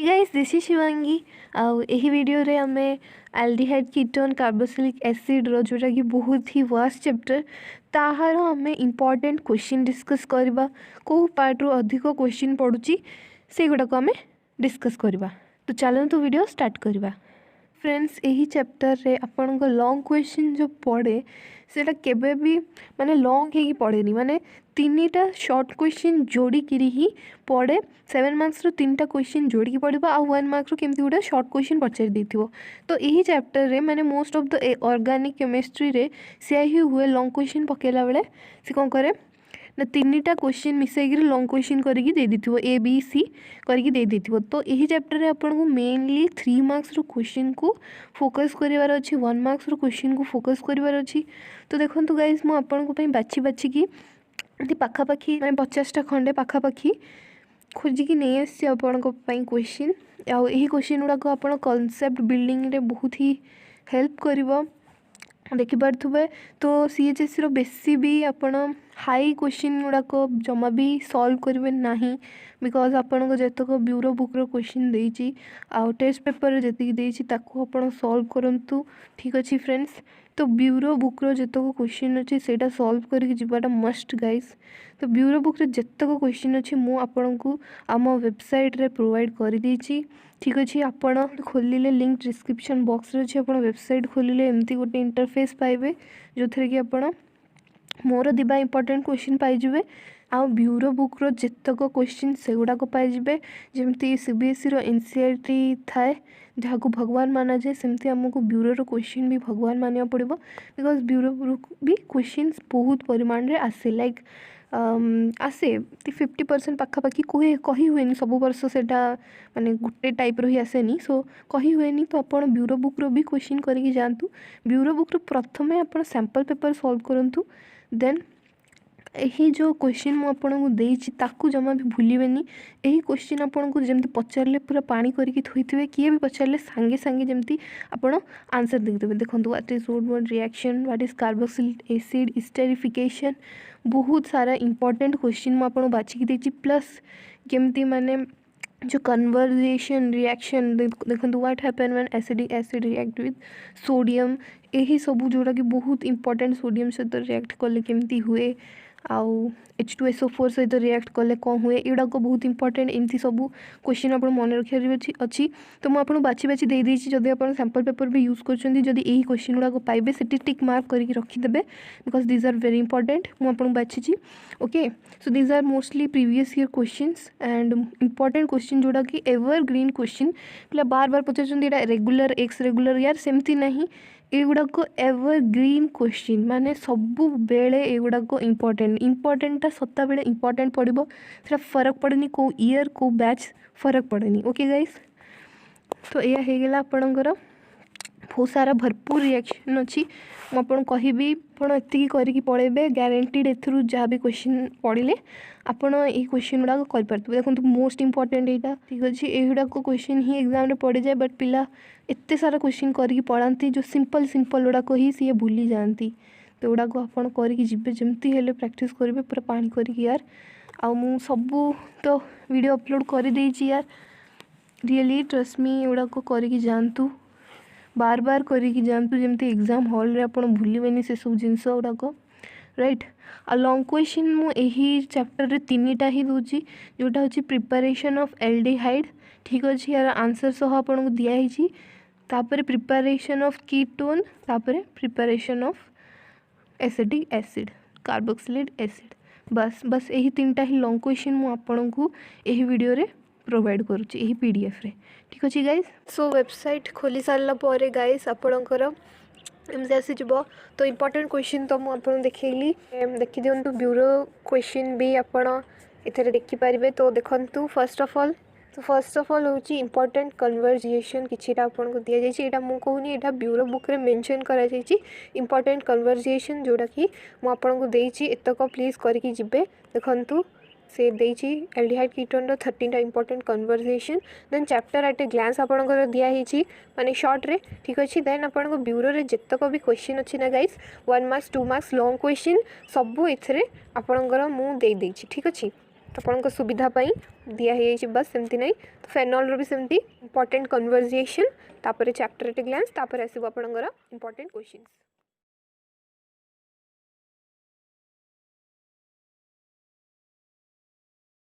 Guys this is Shivangi आउ एही video रे हमें aldehyde कीटोन कार्बोक्सिलिक एसिड रो जोटा कि बहुत ही वास्ट चैप्टर ताहार हमें इंपॉर्टेंट क्वेश्चन डिस्कस करबा को पार्ट रो अधिक क्वेश्चन पडुची से गुडा को हमें डिस्कस करबा। तो चलो तो वीडियो स्टार्ट करबा। फ्रेंड्स यही चैप्टर रे आपन को लॉन्ग क्वेश्चन जो पड़े सेटा केबे भी माने लॉन्ग ही पड़ेनी माने तीनटा शॉर्ट क्वेश्चन जोड़ी किरी ही पड़े 7 मार्क्स रो तीनटा क्वेश्चन जोड़ी की पड़िबा आ 1 मार्क रो केमती गुडा शॉर्ट क्वेश्चन पचारि देथिबो। तो यही चैप्टर रे माने most of the organic chemistry रे से ही हुए लॉन्ग क्वेश्चन पकेला बेले से कोन करे ना तीनटा क्वेश्चन मिसेक लॉन्ग क्वेश्चन करके दे देथिबो ए बी सी करके दे देथिबो। तो यही चैप्टर रे आपन को मेनली 3 मार्क्स रो क्वेश्चन को फोकस करिवार अछि 1 मार्क्स रो क्वेश्चन को फोकस करिवार अछि। तो देखंतु गाइस मु आपन को पई बाछि की एति पाखापाखी माने 50टा खंडे पाखापाखी खोजिकी नहीं आसी आपन को पई क्वेश्चन आ एही क्वेश्चन गुडा को आपन कांसेप्ट बिल्डिंग रे बहुत ही हेल्प करिवो देखिपे। तो CHSE रो बेसी भी आपन हाई क्वेश्चन गुड़ाक जमा भी सॉल्व करेंगे ना बिकज आपन को जतक bureau book row question देइछि a test paper जति देइछि ताको आपन सॉल्व करंतु। ठीक अछि फ्रेंड्स। तो ब्यूरो बुक रो जतक क्वेश्चन अछि सेटा सॉल्व करके जिबाटा मस्ट गाइस। तो ब्यूरो बुक रे जतक क्वेश्चन अछि मु आपन को आम वेबसाइट रे प्रोवाइड कर देइछि। ठीक अच्छे आपड़ खोलिले लिंक डिस्क्रिप्शन बॉक्स रे अछि आपन वेबसाइट खोलिले एमती गोटे इंटरफेस पाइबे जो थरे कि आपन मोर दिबा इंपोर्टेंट क्वेश्चन पाइबे आ ब्यूरो बुक रो जतक क्वेश्चन से गुडा को पाइबे जेमती CBSE रो NCERT थाए जहाँ को भगवान माना जाए सेमती हमको ब्यूरो रो क्वेश्चन भी भगवान मानिया पड़िबो बिकॉज ब्यूरो भी क्वेश्चन बहुत परिमाण रे आसे लाइक आसे 50% पाखापाखी कही हुए सब वर्ष से माने गोटे टाइप रो ही आसेनी सो कही हुए तो आप ब्यूरो बुक रो भी क्वेश्चन करके जातु। ब्यूरो बुक रो प्रथमे आप सैंपल पेपर सॉल्व करंतु देन यही जो क्वेश्चन मु आपन को देइछि ताकू जमा भी भूलिबेनी। यही क्वेश्चन आपन को जेमती पचारले पूरा पानी करके थोइथिबे किए भी पचारले सांगे सांगे जेमती आपन आंसर देदेबे। देखंतु what is Woodward reaction what is carboxylic acid esterification बहुत सारा इंपोर्टेंट क्वेश्चन मु आपन बाछि कि देछि प्लस केमती माने जो कन्वर्जेशन रिएक्शन देखंतु what happen when acidic acid react with sodium यही सब जोड़ा कि बहुत इंपोर्टेंट सोडियम सहित रिएक्ट कले केमती हुए आउ H2SO4 सहित रिएक्ट कले कौन हुए एगुड़ा को बहुत इंपोर्टेंट एमती सब क्वेश्चन आप मन रखिए अच्छी। तो मुझे आपको बाछी बाछी दे देइछि जदि आप सैंपल पेपर भी यूज करछन्ती जदि यही क्वेश्चन गुड़ा पाइबे सेठी टिक मार्क करके रखिदेबे because these are very important मुझे आपको बाछी। Okay so these are mostly previous year questions and important question जोड़ा कि एवर ग्रीन क्वेश्चन पिला बार बार पचार रेगुलर एक्स रेगुलर यार सेमती नहीं एगुड़ाक एवर ग्रीन क्वेश्चन माने सबु बेले एगुड़ाक इंपोर्टेंटा सत्ता बेले इंपोर्टेंट पड़ो से फरक पड़ेनी को ईयर को बैच फरक पड़ेनी। ओके गाइस तो यह होगला आपणकर बहुत सारा भरपूर रिएक्शन अच्छी मुझे कहबी आपड़ी करके पढ़ेबे ग्यारंटीड एथरू जहाँ भी क्वेश्चन पढ़ले आपड़ ये क्वेश्चन गुड़ाक करेंगे। देखो मोस्ट इंपोर्टेंट यहाँ ठीक अच्छे युड़ा क्वेश्चन ही एग्जाम रे पड़ जाए बट पिला एत सारा क्वेश्चन करके पढ़ाती जो सिंपल सिंपल गुड़ाक ही सी भूली जाती तो गुड़ाक आपड़ करके जी जमती हेल्ले प्रैक्टिस करेंगे पूरा पानी करके यार आउ सबू तो वीडियो अपलोड कर देइछि यार रियली ट्रस्ट मी एगुड़ाक करके जातु बार बार करके जातु जमती एग्जाम हॉल रे आपड़ भूलिबेनी से सब जिनस गुड़ाक राइट। आ लॉन्ग क्वेश्चन मु यही चैप्टर रे तीनटा ही दूची जोटा होची प्रिपरेशन ऑफ एल्डिहाइड ठीक अच्छे यार आंसर सह आपन को दिया ही तापर प्रिपरेशन ऑफ कीटोन तापर preparation of acidic acid carboxylic acid बस बस यही तीनटा ही लॉन्ग क्वेश्चन मु आपन को यही वीडियो रे प्रोवाइड करुच्ची यही PDF रे ठीक अच्छे गाइस। सो वेबसाइट खोली सारा पर गाइस आपणकर एमती आसीज तो इम्पोर्टेंट क्वेश्चन तो मुझे देखली देखी दिंतु ब्यूरो क्वेश्चन भी आपड़ इधर देखिपारे। तो देखु फर्स्ट ऑफ ऑल हूँ इम्पोर्टेंट कन्वर्जेशन किछिटा आपन को दिया जाइए यहाँ मुझे कहूनी यहाँ ब्यूरो बुक रे मेंशन करा जाइए इम्पोर्टेंट कन्वर्जेशन जोड़ा कि मुझे को देइछि एतक प्लीज करके जिबे। देखंतु से देइछि एल्डिहाइड कीटोन रो 13टा important conversation then chapter at a glance आपनकर दिया हिछि माने शॉर्ट रे ठीक अछि। देन आपन को ब्यूरो रे जतक भी क्वेश्चन अछि ना guys 1 marks 2 marks long question सबु एथरे आपनकर मु दे देइछि ठीक अछि। आपणको सुविधा दिखाई बस सेमती नहीं। तो फेनॉल भी सेमती इंपोर्टेंट कन्वर्जेसन तापर चैप्टर एट ग्लांस तापर आसो आपणकर इंपोर्टेंट क्वेश्चंस।